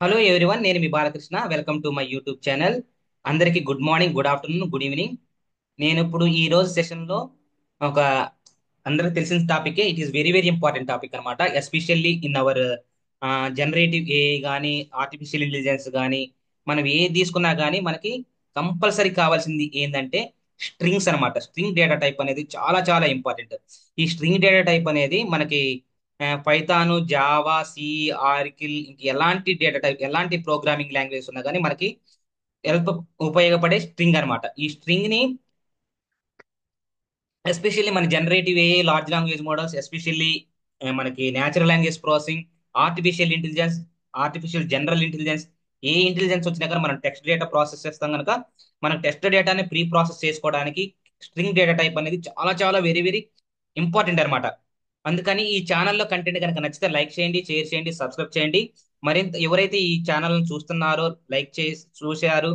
Hello everyone, నేను మీ Balakrishna. Welcome to my YouTube channel. అందరికీ good morning, good afternoon, good evening. నేను ఇప్పుడు ఈ రోజు సెషన్లో ఒక అందరికి తెలిసిన topic. It is very very important topic అనమాట. Especially in our generative AI కానీ, ఆర్టిఫిషియల్ ఇంటెలిజెన్స్ కానీ, మనం ఏది తీసుకున్నా కానీ మనకి కంపల్సరీ కావాల్సింది ఏంటంటే స్ట్రింగ్స్ అన్నమాట. స్ట్రింగ్ డేటా టైప్ అనేది చాలా చాలా ఇంపార్టెంట్. ఈ స్ట్రింగ్ డేటా టైప్ అనేది మనకి పైథాను, జావా, సి, ఆర్కిల్, ఇంక ఎలాంటి డేటా టైప్, ఎలాంటి ప్రోగ్రామింగ్ లాంగ్వేజ్ ఉన్నా కానీ మనకి హెల్ప్ ఉపయోగపడే స్ట్రింగ్ అన్నమాట. ఈ స్ట్రింగ్ ని ఎస్పెషల్లీ మన generative AI, large language models, especially మనకి natural language processing, artificial intelligence, artificial general intelligence, ఏ ఇంటెలిజెన్స్ వచ్చినా కానీ మనం టెక్స్ట్ డేటా ప్రాసెస్ చేస్తాం కనుక మనం టెక్స్ట్ డేటాని ప్రీ ప్రాసెస్ చేసుకోవడానికి స్ట్రింగ్ డేటా టైప్ అనేది చాలా చాలా వెరీ వెరీ ఇంపార్టెంట్ అనమాట. అందుకని ఈ ఛానల్లో కంటెంట్ కనుక నచ్చితే లైక్ చేయండి, షేర్ చేయండి, సబ్స్క్రైబ్ చేయండి. మరింత ఎవరైతే ఈ ఛానల్ని చూస్తున్నారో, లైక్ చేసి చూశారు,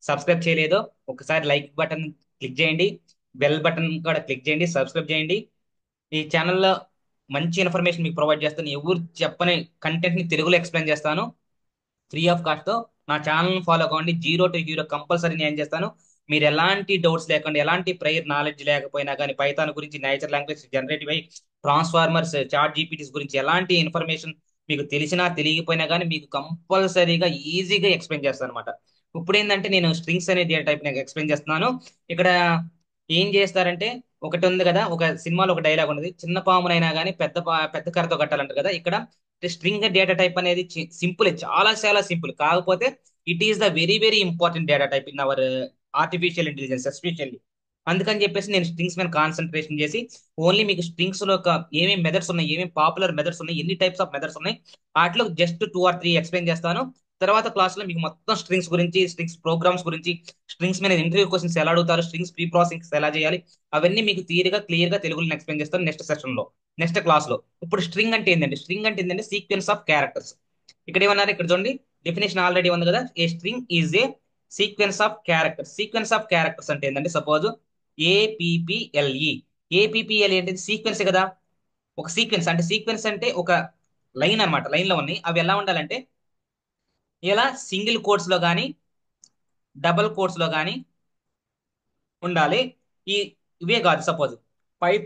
సబ్స్క్రైబ్ చేయలేదో ఒకసారి లైక్ బటన్ క్లిక్ చేయండి, బెల్ బటన్ కూడా క్లిక్ చేయండి, సబ్స్క్రైబ్ చేయండి. ఈ ఛానల్లో మంచి ఇన్ఫర్మేషన్ మీకు ప్రొవైడ్ చేస్తాను. ఎవరు చెప్పని కంటెంట్ ని తెలుగులో ఎక్స్ప్లెయిన్ చేస్తాను ఫ్రీ ఆఫ్ కాస్ట్ తో. నా ఛానల్ ఫాలో అవ్వండి. 0 to 0 కంపల్సరీ నేను చేస్తాను. మీరు ఎలాంటి డౌట్స్ లేకుండా, ఎలాంటి ప్రైర్ నాలెడ్జ్ లేకపోయినా కానీ పైథాన్ గురించి, నేచురల్ లాంగ్వేజ్, జనరేటివ్ అయి, ట్రాన్స్ఫార్మర్స్, చాట్ జీపీటీస్ గురించి ఎలాంటి ఇన్ఫర్మేషన్ మీకు తెలిసినా తెలియకపోయినా కానీ మీకు కంపల్సరీగా ఈజీగా ఎక్స్ప్లెయిన్ చేస్తాను అనమాట. ఇప్పుడు ఏంటంటే నేను స్ట్రింగ్స్ అనే డేటా టైప్ ఎక్స్ప్లెయిన్ చేస్తున్నాను. ఇక్కడ ఏం చేస్తారంటే, ఒకటి ఉంది కదా, ఒక సినిమాలో ఒక డైలాగ్ ఉన్నది, చిన్న పామునైనా కానీ పెద్ద కర్రతో కట్టాలంటారు కదా. ఇక్కడ స్ట్రింగ్ డేటా టైప్ అనేది సింపుల్, చాలా చాలా సింపుల్. కాకపోతే it is the very very important data type in our artificial intelligence especially. అందుకని చెప్పేసి నేను స్ట్రింగ్స్ మీద కాన్సన్ట్రేషన్ చేసి ఓన్లీ మీకు స్ట్రింగ్స్ లో ఒక ఏమేమి మెథడ్స్ ఉన్నాయి, ఏమేమి పాపులర్ మెథడ్స్ ఉన్నాయి, ఎన్ని టైప్స్ ఆఫ్ మెథడ్స్ ఉన్నాయి, వాటిలో జస్ట్ 2 or 3 ఎక్స్ప్లెయిన్ చేస్తాను. తర్వాత క్లాస్ లో మీకు మొత్తం స్ట్రింగ్స్ గురించి, స్ట్రింగ్స్ ప్రోగ్రామ్స్ గురించి, స్ట్రింగ్స్ మీద ఇంటర్వ్యూ క్వశ్చన్స్ ఎలా అడుగుతారు, స్ట్రింగ్స్ ప్రీ ప్రాసెసింగ్ ఎలా చేయాలి, అవన్నీ మీకు తీరుగా క్లియర్ గా తెలుగులో ఎక్స్ప్లెయిన్ చేస్తాను నెక్స్ట్ సెషన్ లో, నెక్స్ట్ క్లాస్ లో. ఇప్పుడు స్ట్రింగ్ అంటే ఏంటంటే, స్ట్రింగ్ అంటే ఏంటంటే సీక్వెన్స్ ఆఫ్ క్యారెక్టర్స్. ఇక్కడ ఏమన్నారు, ఇక్కడ చూడండి, డెఫినేషన్ ఆల్రెడీ ఉంది కదా. A string is a sequence of characters. Sequence of characters అంటే ఏంటంటే, సపోజ్ ఏపీపీఎల్ఈ. ఏపీపీఎల్ ఏంటి, సీక్వెన్స్ కదా. ఒక సీక్వెన్స్ అంటే, సీక్వెన్స్ అంటే ఒక లైన్ అన్నమాట. లైన్ లో ఉన్నాయి, అవి ఎలా ఉండాలంటే ఇలా సింగిల్ కోట్స్ లో కానీ, డబుల్ కోట్స్ లో కానీ ఉండాలి. ఈ ఇవే కాదు, సపోజ్ పైథ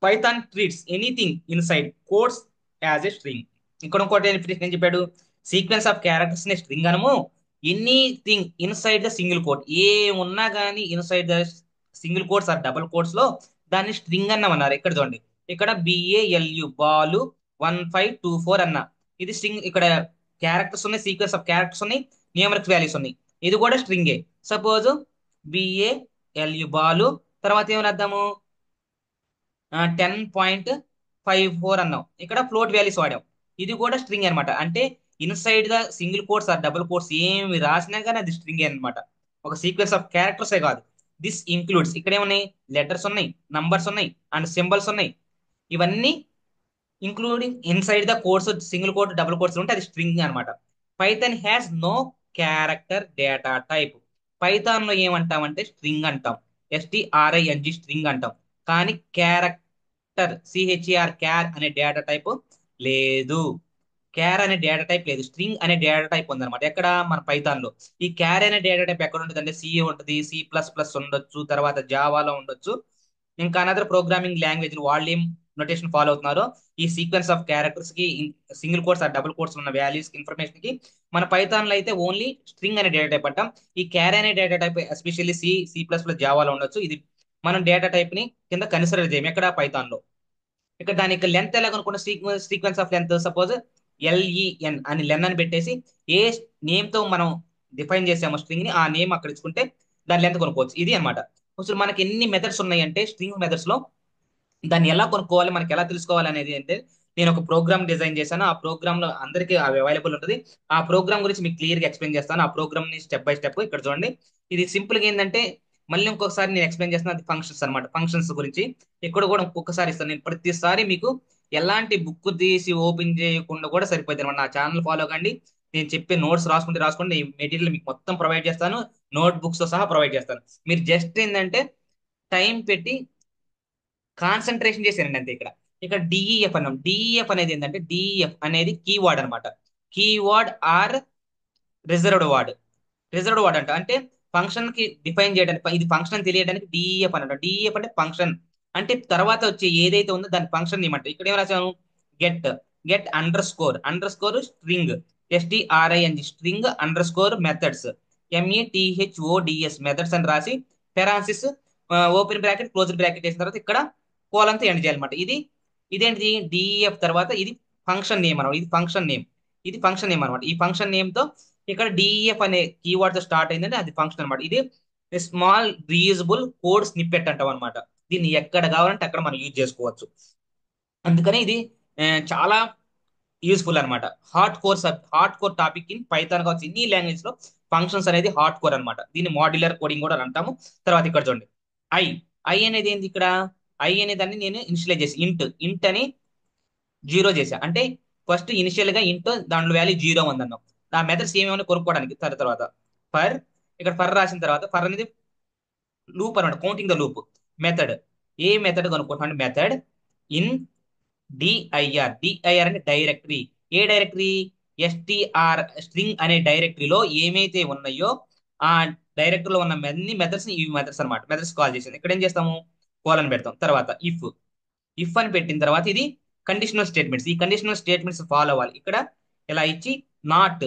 Python treats anything inside quotes as a string. ఇక్కడ ఇంకోటి ఏం చెప్పాడు, సీక్వెన్స్ ఆఫ్ క్యారెక్టర్స్ ని స్ట్రింగ్ అనము, anything inside the single quote, ఏ ఉన్నా కానీ inside the single quotes or double quotes లో దాన్ని స్ట్రింగ్ అన్నామన్నారు. ఇక్కడ చూడండి, ఇక్కడ బిఏఎల్యు బాలు 1524 అన్న, ఇది స్ట్రింగ్. ఇక్కడ క్యారెక్టర్స్ ఉన్నాయి, సీక్వెన్స్ ఆఫ్ క్యారెక్టర్స్ ఉన్నాయి, న్యూమరిక్ వాల్యూస్ ఉన్నాయి, ఇది కూడా స్ట్రింగే. సపోజ్ బిఏఎల్యు బాలు, తర్వాత ఏమని అర్థము, 10.54 అన్నాం, ఇక్కడ ఫ్లోట్ వాల్యూస్ వాడాం, ఇది కూడా స్ట్రింగ్ అన్నమాట. అంటే inside the single quotes or double quotes ఏమి రాసినా కానీ అది స్ట్రింగ్ అన్నమాట, ఒక సీక్వెన్స్ ఆఫ్ క్యారెక్టర్సే కాదు. దిస్ ఇంక్లూడ్స్, ఇక్కడ ఏమున్నాయి, లెటర్స్ ఉన్నాయి, నంబర్స్ ఉన్నాయి, అండ్ సింబల్స్ ఉన్నాయి. ఇవన్నీ including inside the quotes, single quote, double quotes ఉంటే అది స్ట్రింగ్ అన్నమాట. Python has no character data type. Python లో ఏమంటామంటే స్ట్రింగ్ అంటాం, ఎస్టిఆర్ఐఎన్జి స్ట్రింగ్ అంటాం. కానీ క్యారెక్టర్, సిహెచ్ఈఆర్, క్యార్ అనే డేటా టైప్ లేదు. క్యార్ అనే డేటా టైప్ లేదు, స్ట్రింగ్ అనే డేటా టైప్ ఉందన్నమాట. ఎక్కడ, మన పైథాన్ లో. ఈ క్యార్ అనే డేటా టైప్ ఎక్కడ ఉంటుంది అంటే, సి ఉంటుంది, C++ ఉండొచ్చు, తర్వాత జావాలో ఉండొచ్చు, ఇంకా అనదర్ ప్రోగ్రామింగ్ లాంగ్వేజ్ వాళ్ళు ఏం నొటేషన్ ఫాలో అవుతున్నారో, ఈ సీక్వెన్స్ ఆఫ్ క్యారెక్టర్స్ కి, సింగిల్ కోడ్స్ ఆ డబుల్ కోడ్స్ ఉన్న వాల్యూస్ ఇన్ఫర్మేషన్ కి మన పైథాన్ లో అయితే ఓన్లీ స్ట్రింగ్ అనే డేటా టైప్ అంటాం. ఈ క్యార్ అనే డేటా టైప్ ఎస్పెషల్లీ C++ జావాలో ఉండొచ్చు. ఇది మనం డేటా టైప్ ని కింద కన్సిడర్ చేయం ఎక్కడ, పైథాన్ లో. ఇక్కడ దానికి లెంత్ ఎలా కనుక్కున్న, sequence of length, suppose L E N అని లెన్ అని పెట్టేసి, ఏ నేమ్ తో మనం డిఫైన్ చేసామో స్ట్రింగ్ ని, ఆ నేమ్ అక్కడ ఇచ్చుకుంటే దాని లెంత్ కొనుక్కోవచ్చు. ఇది అన్నమాట. అసలు మనకి ఎన్ని మెథడ్స్ ఉన్నాయంటే స్ట్రింగ్ మెథడ్స్ లో, దాన్ని ఎలా కొనుక్కోవాలి, మనకి ఎలా తెలుసుకోవాలి అనేది అంటే, నేను ఒక ప్రోగ్రామ్ డిజైన్ చేశాను. ఆ ప్రోగ్రామ్ లో అందరికీ అవైలబుల్ ఉంటుంది. ఆ ప్రోగ్రామ్ గురించి మీకు క్లియర్ గా ఎక్స్ప్లెయిన్ చేస్తాను. ఆ ప్రోగ్రామ్ ని స్టెప్ బై స్టెప్ ఇక్కడ చూడండి. ఇది సింపుల్ గా ఏంటంటే, మళ్ళీ ఇంకొకసారి నేను ఎక్స్ప్లెయిన్ చేస్తాను, అది ఫంక్షన్స్ అన్నమాట. ఫంక్షన్స్ గురించి ఇక్కడ కూడా ఇంకొకసారి ఇస్తాను. నేను ప్రతిసారి మీకు ఎలాంటి బుక్ తీసి ఓపెన్ చేయకుండా కూడా సరిపోతుంది అనమాట. నా ఛానల్ ఫాలో కండి. నేను చెప్పే నోట్స్ రాసుకుంటే రాసుకోండి, ఈ మెటీరియల్ మీకు మొత్తం ప్రొవైడ్ చేస్తాను, నోట్ బుక్స్ తో సహా ప్రొవైడ్ చేస్తాను. మీరు జస్ట్ ఏంటంటే టైం పెట్టి కాన్సన్ట్రేషన్ చేశానండి అంతే. ఇక్కడ డిఈఎఫ్ అన్నాం. డిఈఎఫ్ అనేది ఏంటంటే, డిఈఎఫ్ అనేది కీవర్డ్ అనమాట. Keyword are reserved word. Reserved word అంటే ఫంక్షన్ కి డిఫైన్ చేయడానికి, ఇది ఫంక్షన్ అని తెలియడానికి డిఈఎఫ్ అని అంటారు. డిఈఎఫ్ అంటే ఫంక్షన్, అంటే తర్వాత వచ్చే ఏదైతే ఉందో దాని ఫంక్షన్ నేమ్ అంటే. ఇక్కడ ఏం రాసాను, get. Get under score string, STRING string under score methods, METHODS methods అని రాసి parenthesis open bracket close bracket వేసిన తర్వాత ఇక్కడ కోలంతో ఎండ్ చేయాలన్నమాట. ఇదేంటిది డిఈఎఫ్ తర్వాత ఇది ఫంక్షన్ నేమ్ అనమాట. ఇది ఫంక్షన్ నేమ్ అనమాట. ఈ ఫంక్షన్ నేమ్ తో ఇక్కడ డిఈఎఫ్ అనే కీవర్డ్ తో స్టార్ట్ అయిందంటే అది ఫంక్షన్ అనమాట. ఇది స్మాల్ రీయూజబుల్ కోడ్ స్నిప్పెట్ అంటాం అనమాట. దీన్ని ఎక్కడ కావాలంటే అక్కడ మనం యూజ్ చేసుకోవచ్చు. అందుకని ఇది చాలా యూస్ఫుల్ అనమాట. Hard core topic in Python కావచ్చు, ఇన్ని లాంగ్వేజ్ లో ఫంక్షన్స్ అనేది హార్డ్ కోర్ అనమాట. దీన్ని మాడ్యులర్ కోడింగ్ కూడా అంటాము. తర్వాత ఇక్కడ చూడండి, ఐ ఐ అనేది ఏంది ఇక్కడ, ఐ అనే దాన్ని నేను ఇనిషియలైజ్ చేసి ఇంట్ అని జీరో చేశా. అంటే ఫస్ట్ ఇనిషియల్ గా ఇంట్ దాంట్లో వాల్యూ జీరో ఉంది అన్నాం. ఆ మెథడ్స్ ఏమేమో కొనుక్కోవడానికి తర్వాత ఫర్, ఇక్కడ ఫర్ రాసిన తర్వాత ఫర్ అనేది లూప్ అనమాట, కౌంటింగ్ ద లూప్. మెథడ్, ఏ మెథడ్ కనుక్కుంటాం, మెథడ్ ఇన్ డిఐఆర్ అంటే డైరెక్టరీ. ఏ డైరెక్టరీ, STR స్ట్రింగ్ అనే డైరెక్టరీలో ఏమైతే ఉన్నాయో ఆ డైరెక్టరీలో ఉన్న అన్ని మెథడ్స్ ఇవి మెథడ్స్ అనమాట. మెథడ్స్ కాల్ చేసింది. ఇక్కడ ఏం చేస్తాము, కోలన్ పెడతాం. తర్వాత ఇఫ్ అని పెట్టిన తర్వాత ఇది కండిషనల్ స్టేట్మెంట్స్. ఈ కండిషనల్ స్టేట్మెంట్స్ ఫాలో అవ్వాలి. ఇక్కడ ఇలా ఇచ్చి నాట్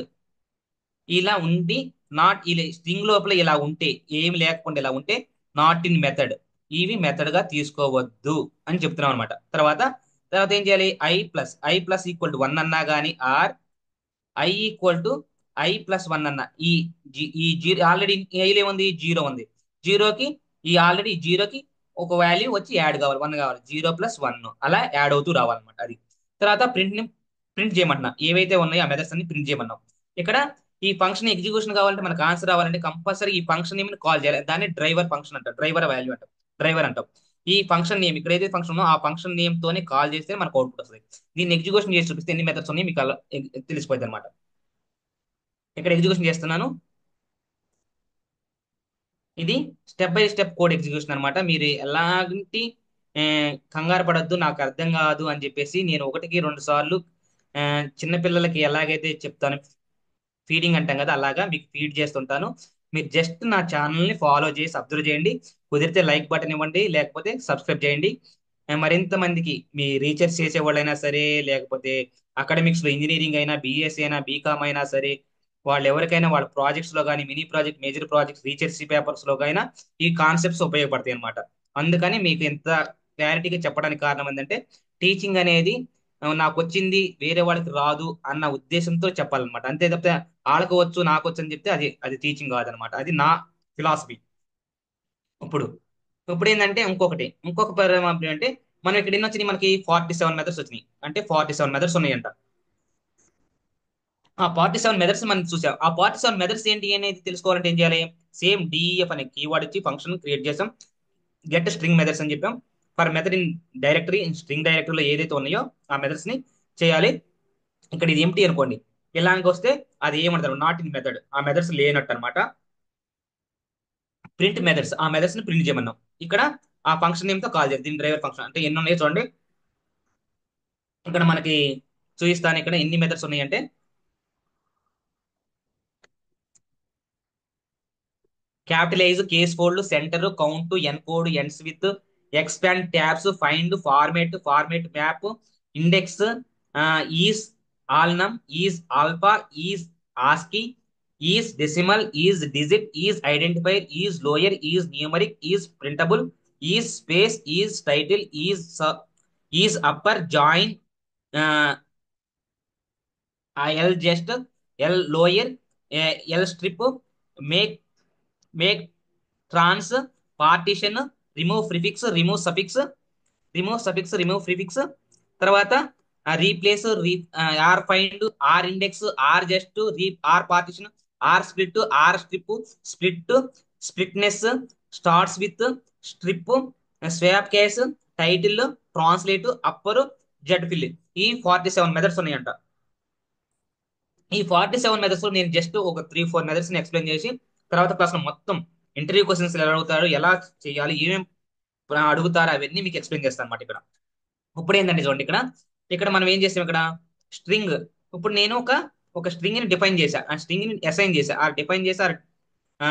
ఇలా ఉండి, నాట్ ఇలా స్ట్రింగ్ లోపల ఇలా ఉంటే, ఏమి లేకుండా ఇలా ఉంటే నాట్ ఇన్ మెథడ్, ఇవి మెథడ్ గా తీసుకోవద్దు అని చెప్తున్నాం అనమాట. తర్వాత తర్వాత ఏం చేయాలి, ఐ ప్లస్ ఈక్వల్ టు 1 అన్నా కానీ, ఆర్ I = I+1 అన్న ఈ జీరో ఆల్రెడీ ఐలో ఏముంది, జీరో ఉంది. జీరోకి ఈ ఆల్రెడీ జీరోకి ఒక వాల్యూ వచ్చి యాడ్ కావాలి, 1 కావాలి. 0+1 అలా యాడ్ అవుతూ రావాలన్నమాట. అది తర్వాత ప్రింట్ చేయమంటున్నా, ఏవైతే ఉన్నాయో ఆ మెథడ్స్ అన్ని ప్రింట్ చేయమన్నాం. ఇక్కడ ఈ ఫంక్షన్ ఎగ్జిక్యూషన్ కావాలంటే మనకు ఆన్సర్ రావాలంటే కంపల్సరీ ఈ ఫంక్షన్ నేమ్ కాల్ చేయాలి. దాన్ని డ్రైవర్ ఫంక్షన్ అంటాం, డ్రైవర్ వాల్యూ అంటాం, డ్రైవర్ అంటాం. ఈ ఫంక్షన్ నేమ్ ఇక్కడ ఏదైతే ఫంక్షన్ ఉందో ఆ ఫంక్షన్ నేమ్ తోనే కాల్ చేస్తే మనకు అవుట్పుట్ వస్తుంది. దీన్ని ఎగ్జిక్యూషన్ చేసి చూపిస్తే ఎన్ని మెథడ్స్ ఉన్నాయి మీకు అలా తెలిసిపోయింది అనమాట. ఇక్కడ ఎగ్జిక్యూషన్ చేస్తున్నాను. ఇది step by step code execution అనమాట. మీరు ఎలాంటి ఆ, కంగారు పడద్దు, నాకు అర్థం కాదు అని చెప్పేసి నేను ఒకటికి రెండు సార్లు ఆ, చిన్న పిల్లలకి ఎలాగైతే చెప్తాను, ఫీడింగ్ అంటాం కదా, అలాగా మీకు ఫీడ్ చేస్తుంటాను. మీరు జస్ట్ నా ఛానల్ని ఫాలో చేసి అబ్జర్వ్ చేయండి. కుదిరితే లైక్ బటన్ ఇవ్వండి, లేకపోతే సబ్స్క్రైబ్ చేయండి. మరింత మందికి మీ రీసెర్చ్ చేసే వాళ్ళైనా సరే, లేకపోతే అకాడమిక్స్ లో ఇంజనీరింగ్ అయినా, BSc అయినా, బీకామ్ అయినా సరే, వాళ్ళు ఎవరికైనా వాళ్ళ ప్రాజెక్ట్స్ లో కానీ, mini project, major projects, research papers లో అయినా ఈ కాన్సెప్ట్స్ ఉపయోగపడతాయి అనమాట. అందుకని మీకు ఇంత క్లారిటీగా చెప్పడానికి కారణం ఏంటంటే, టీచింగ్ అనేది నాకు వచ్చింది వేరే వాళ్ళకి రాదు అన్న ఉద్దేశంతో చెప్పాలన్నమాట. అంతే తప్పితే వాళ్ళకి వచ్చు నాకు వచ్చు అని చెప్తే అది అది టీచింగ్ కాదనమాట. అది నా ఫిలాసఫీ. ఇప్పుడు ఇప్పుడు ఏంటంటే ఇంకొక పరిమాణం అంటే, మనం ఇక్కడ ఎన్ని వచ్చినాయి, మనకి 47 మెథడ్స్ వచ్చినాయి. అంటే 47 మెథడ్స్ ఉన్నాయంట. ఆ 47 మెథడ్స్ మనం చూసాం. ఆ 47 మెథడ్స్ ఏంటి అనేది తెలుసుకోవాలంటే ఏం చేయాలి, సేమ్ డిఈఎఫ్ అనే కీవర్డ్ ఇచ్చి ఫంక్షన్ క్రియేట్ చేసాం. గెట్ స్ట్రింగ్ మెథడ్స్ అని చెప్పాం. For method in directory, in string డైరెక్టరీలో ఏదైతే ఉన్నాయో ఆ మెథడ్స్ ని చేయాలి. ఇక్కడ ఇది ఎంటీ అనుకోండి, ఇలాంటి వస్తే అది ఏమంటారు, నాట్ ఇన్ మెథడ్, ఆ మెథడ్స్ లేనట్టు అనమాట. ప్రింట్ మెథడ్స్, ఆ మెథడ్స్ ని ప్రింట్ చేయమన్నాం. ఇక్కడ ఆ ఫంక్షన్ నేమ్ తో కాల్ చేయాలి. దీని డ్రైవర్ ఫంక్షన్ అంటే ఎన్ని ఉన్నాయో చూడండి. ఇక్కడ మనకి చూపిస్తాను ఇక్కడ ఎన్ని మెథడ్స్ ఉన్నాయంటే, capitalize, case fold, center, count, encode, ends with, expand, tabs, find, format map, index, is alnum, is alpha, is ASCII, is decimal, is digit, is identifier, is lower, is numeric, is printable, is space, is title, is upper, join, L just, L lower, L strip, make make trans, partition, remove prefix, తర్వాత replace, R find, R index, R just, R partition, R split, R strip, split, స్ప్లిట్నెస్, starts with, strip, swap case, title, translate, upper, Z fill. ఈ 47 methods ఉన్నాయంట. ఈ 47 methods లో నేను just ఒక 3-4 methods ని explain చేసి, తర్వాత క్లాస్ లో మొత్తం ఇంటర్వ్యూ క్వశ్చన్స్ ఎలా అడుగుతారు, ఎలా చేయాలి, ఏమేమి అడుగుతారు, అవన్నీ మీకు ఎక్స్ప్లెయిన్ చేస్తాను అనమాట. ఇక్కడ ఇప్పుడు ఏంటంటే చూడండి, ఇక్కడ ఇక్కడ మనం ఏం చేస్తాం, ఇక్కడ స్ట్రింగ్. ఇప్పుడు నేను ఒక ఒక స్ట్రింగ్ ని డిఫైన్ చేశా, ఆ స్ట్రింగ్ ని అసైన్ చేశా, ఆ డిఫైన్ చేశా, ఆ,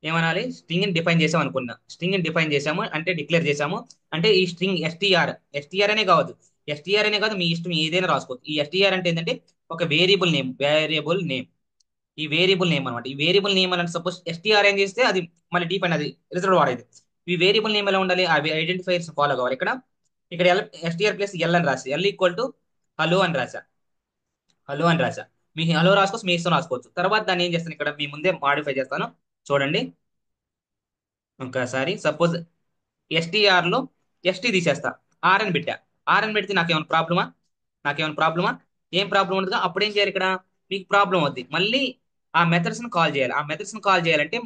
ఏమనాలి, స్ట్రింగ్ ని డిఫైన్ చేసాం అనుకున్నా. స్ట్రింగ్ ని డిఫైన్ చేసాము అంటే డిక్లేర్ చేసాము. అంటే ఈ స్ట్రింగ్ ఎస్టీఆర్ అనే కావద్దు, ఎస్టీఆర్ అనే కాదు, మీ ఇష్టం ఏదైనా రాసుకోవచ్చు. ఈ ఎస్టీఆర్ అంటే ఏంటంటే ఒక వేరియబుల్ నేమ్. ఈ వేరియబుల్ నేమ్ అనమాట. ఈ వేరియబుల్ నేమ్ అని సపోజ్ ఎస్టీఆర్ ఏం చేస్తే అది మళ్ళీ డిఫైన్, అది రిజల్ట్ వాడేది. ఈ వేరియబుల్ నేమ్ ఎలా ఉండాలి, అవి ఐడెంటిఫైర్స్ ఫాలో కావాలి. ఇక్కడ ఎస్టీఆర్ ప్లస్ ఎల్ అని రాసి, ఎల్ ఈక్వల్ టు హలో అని రాసా, హలో అని రాసా. మీ హలో రాసుకోవచ్చు, మీ ఇష్టం రాసుకోవచ్చు. తర్వాత దాన్ని ఏం చేస్తాను, ఇక్కడ మీ ముందే మాడిఫై చేస్తాను, చూడండి ఒకసారి. సపోజ్ ఎస్టీఆర్ లో ఎస్టీ తీసేస్తా, ఆర్ అని పెట్టా. ఆర్ అని పెడితే నాకేమైనా ప్రాబ్లమా? ఏం ప్రాబ్లం ఉండదు. అప్పుడు ఏం చేయాలి, ఇక్కడ మీకు ప్రాబ్లం అవుద్ది. మళ్ళీ ఆ మెథడ్స్ ని కాల్ చేయాలి. ఆ మెథడ్స్ ని కాల్ చేయాలంటే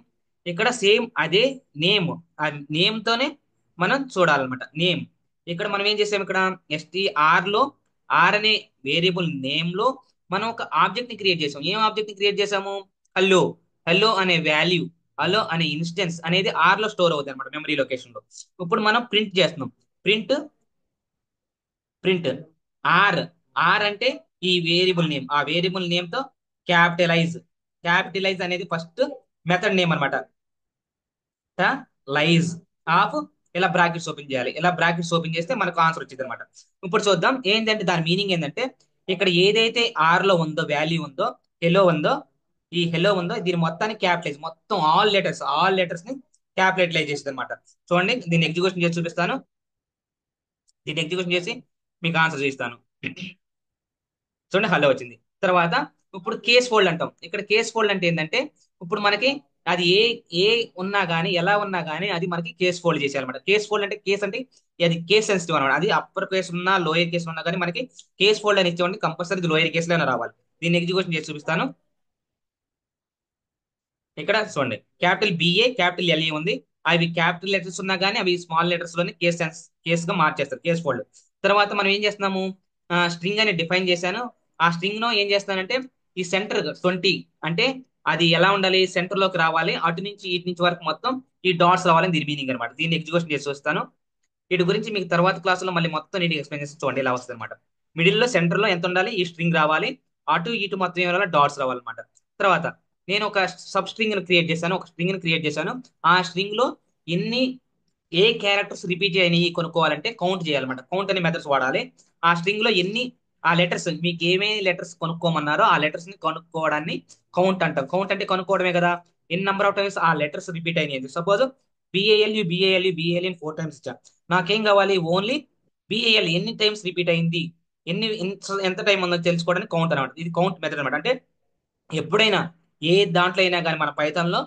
ఇక్కడ సేమ్ అదే నేమ్, ఆ నేమ్ తోనే మనం చూడాలన్నమాట. నేమ్ ఇక్కడ మనం ఏం చేసాం, ఇక్కడ ఎస్టీఆర్ లో ఆర్ అనే వేరియబుల్ నేమ్ లో మనం ఒక ఆబ్జెక్ట్ ని క్రియేట్ చేసాం. ఏం ఆబ్జెక్ట్ ని క్రియేట్ చేసాము, హలో. హలో అనే వాల్యూ, హలో అనే ఇన్స్టెన్స్ అనేది ఆర్ లో స్టోర్ అవుతుంది అనమాట, మెమరీ లొకేషన్ లో. ఇప్పుడు మనం ప్రింట్ చేస్తున్నాం. Print print are. ఆర్ అంటే ఈ వేరియబుల్ నేమ్, ఆ వేరియబుల్ నేమ్ తో క్యాపిటలైజ్. క్యాపిటలైజ్ అనేది ఫస్ట్ మెథడ్ నేమ్ అనమాట. లైజ్ ఆఫ్, ఇలా బ్రాకెట్స్ ఓపెన్ చేయాలి. ఇలా బ్రాకెట్స్ ఓపెన్ చేస్తే మనకు ఆన్సర్ వచ్చింది అనమాట. ఇప్పుడు చూద్దాం ఏంటంటే దాని మీనింగ్ ఏంటంటే, ఇక్కడ ఏదైతే ఆర్ లో ఉందో, వాల్యూ ఉందో, హెలో ఉందో, ఈ హెలో ఉందో, దీని మొత్తాన్ని క్యాపిటలైజ్, మొత్తం ఆల్ లెటర్స్ ని క్యాపిటలైజ్ చేస్తుంది అనమాట. చూడండి, దీన్ని ఎగ్జిక్యూషన్ చేసి చూపిస్తాను. దీన్ని ఎగ్జిక్యూషన్ చేసి మీకు ఆన్సర్ చేస్తాను. చూడండి, హలో వచ్చింది. తర్వాత ఇప్పుడు కేస్ ఫోల్డ్ అంటాం. ఇక్కడ కేస్ ఫోల్డ్ అంటే ఏంటంటే, ఇప్పుడు మనకి అది ఏ ఉన్నా గానీ, ఎలా ఉన్నా గానీ, అది మనకి కేస్ ఫోల్డ్ చేసేయాలన్నమాట. కేస్ ఫోల్డ్ అంటే, కేస్ అంటే అది కేస్ సెన్సిటివ్ అనమాట. అది అప్పర్ కేస్ ఉన్నా, లోయర్ కేస్ ఉన్నా కానీ మనకి కేస్ ఫోల్డ్ అని ఇచ్చేవాడి కంపల్సరీ ఇది లోయర్ కేసులోనే రావాలి. దీన్ని ఎగ్జిక్యూషన్ చేసి చూపిస్తాను. ఇక్కడ చూడండి, క్యాపిటల్ బిఏ, క్యాపిటల్ ఎల్ఏ ఉంది. అవి క్యాపిటల్ లెటర్స్ ఉన్నా కానీ అవి స్మాల్ లెటర్స్ లోనే కేస్ గా మార్చేస్తారు, కేస్ ఫోల్డ్. తర్వాత మనం ఏం చేస్తున్నాము, స్ట్రింగ్ అని డిఫైన్ చేశాను. ఆ స్ట్రింగ్ లో ఏం చేస్తానంటే, ఈ సెంటర్ 20 అంటే అది ఎలా ఉండాలి, సెంటర్ లోకి రావాలి. అటు నుంచి ఇటు నుంచి వరకు మొత్తం ఈ డాట్స్ రావాలని దీని మీనింగ్ అనమాట. దీన్ని ఎగ్జిక్యూషన్ చేసి చూస్తాను. వీటి గురించి మీకు తర్వాత క్లాసులో మళ్ళీ మొత్తం నీట్ ఎక్స్ప్లెయిన్ చేసి చూడండి ఇలా వస్తుంది అనమాట. మిడిల్ లో సెంటర్ లో ఎంత ఉండాలి, ఈ స్ట్రింగ్ రావాలి. అటు ఇటు మొత్తం ఏం రావాలి, డాట్స్ రావాలన్నమాట. తర్వాత నేను ఒక సబ్ స్ట్రింగ్ ని క్రియేట్ చేశాను, ఒక స్ట్రింగ్ ని క్రియేట్ చేశాను. ఆ స్ట్రింగ్ లో ఎన్ని ఏ క్యారెక్టర్స్ రిపీట్ అయినాయి కొనుక్కోవాలంటే కౌంట్ చేయాలన్నమాట. కౌంట్ అనే మెథడ్స్ వాడాలి. ఆ స్ట్రింగ్ లో ఎన్ని, ఆ లెటర్స్ మీకు ఏమేమి లెటర్స్ కొనుక్కోమన్నారో ఆ లెటర్స్ ని కనుక్కోవడాన్ని కౌంట్ అంటాం. కౌంట్ అంటే కనుక్కోవడమే కదా. ఎన్ని నెంబర్ ఆఫ్ టైమ్స్ ఆ లెటర్స్ రిపీట్ అయినాయి. సపోజ్ బిఏఎల్యు 4 టైమ్స్ ఇచ్చా. నాకేం కావాలి, ఓన్లీ బిఏఎల్ ఎన్ని టైమ్స్ రిపీట్ అయింది, ఎంత టైం ఉందో తెలుసుకోవడానికి కౌంట్ అనమాట. ఇది కౌంట్ మెథడ్ అనమాట. అంటే ఎప్పుడైనా ఏ దాంట్లో అయినా కానీ మన పైథాన్ లో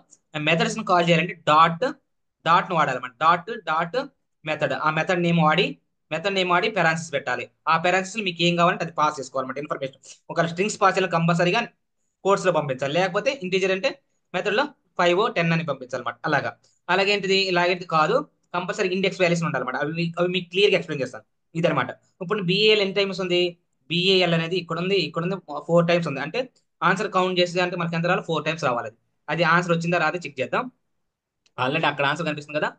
మెథడ్స్ ని కాల్ చేయాలంటే డాట్ ను వాడాలన్నమాట. డాట్ మెథడ్, ఆ మెథడ్ నేమ్ వాడి పెరాన్సిస్ పెట్టాలి. ఆ పెరాన్సిస్ మీకు ఏం కావాలంటే అది పాస్ చేసుకోవాలన్నమాట ఇన్ఫర్మేషన్. ఒక స్ట్రింగ్స్ పాస్ చేయాలి కంపల్సరీగా కోర్స్ లో పంపించాలి. లేకపోతే ఇంటీజర్ అంటే మెథడ్ లో 5 10 అని పంపించాలన్నమాట. అలాగేంటిది, ఇలాగేంటి కాదు, కంపల్సరీ ఇండెక్స్ వాల్యూస్ ఉండాలన్నమాట. అవి మీకు క్లియర్ గా ఎక్స్ప్లెయిన్ చేస్తాను. ఇదనమాట. ఇప్పుడు బిఏఎల్ ఎన్ని టైమ్స్ ఉంది, బిఏఎల్ అనేది ఇక్కడ ఉంది 4 టైమ్స్ ఉంది. అంటే ఆన్సర్ కౌంట్ చేస్తే అంటే మనకి ఎంత రావాలి, 4 టైమ్స్ రావాలి. అది ఆన్సర్ వచ్చిందా రాదా చెక్ చేద్దాం. ఆల్రెడీ అక్కడ ఆన్సర్ కనిపిస్తుంది కదా,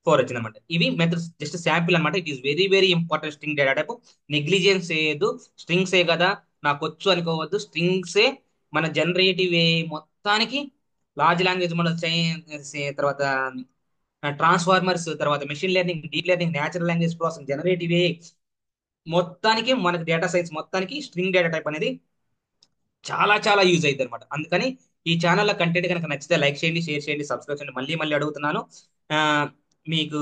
4 వచ్చింది అనమాట. ఇవి మెథడ్స్, జస్ట్ శాంపిల్ అనమాట. It is very very important string data type. Negligence చేయొద్దు. స్ట్రింగ్సే కదా నాకు వచ్చు అనుకోవద్దు. స్ట్రింగ్సే మన జనరేటివ్ ఏ మొత్తానికి, లార్జ్ లాంగ్వేజ్ మోడల్, తర్వాత ట్రాన్స్ఫార్మర్స్, తర్వాత machine learning, deep learning, natural language processing, generative AI మొత్తానికి, మనకి డేటా సైన్స్ మొత్తానికి స్ట్రింగ్ డేటా టైప్ అనేది చాలా చాలా యూజ్ అయ్యింది అనమాట. అందుకని ఈ ఛానల్ కంటెంట్ కనుక నచ్చితే లైక్ చేయండి, షేర్ చేయండి, సబ్స్క్రైబ్ చేయండి. మళ్ళీ మళ్ళీ అడుగుతున్నాను. ఆ, మీకు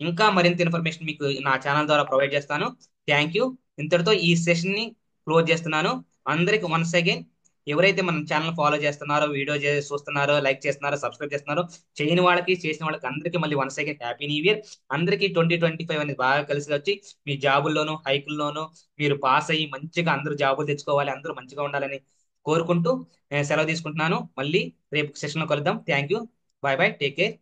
ఇంకా మరింత ఇన్ఫర్మేషన్ మీకు నా ఛానల్ ద్వారా ప్రొవైడ్ చేస్తాను. Thank you. ఇంతటితో ఈ సెషన్ ని క్లోజ్ చేస్తున్నాను. అందరికి వన్స్ అగైన్, ఎవరైతే మన ఛానల్ ఫాలో చేస్తున్నారో, వీడియో చూస్తున్నారో, లైక్ చేస్తున్నారో, సబ్స్క్రైబ్ చేస్తున్నారో, చేయని వాళ్ళకి చేసిన వాళ్ళకి అందరికీ మళ్ళీ once again happy new year. అందరికీ 2025 అనేది బాగా కలిసి వచ్చి మీ జాబుల్లోనూ, హైకుల్లోనూ మీరు పాస్ అయ్యి మంచిగా అందరూ జాబులు తెచ్చుకోవాలి, అందరూ మంచిగా ఉండాలని కోరుకుంటూ నేను సెలవు తీసుకుంటున్నాను. మళ్ళీ రేపు సెషన్ లో కలుద్దాం. Thank you. Bye bye, take care.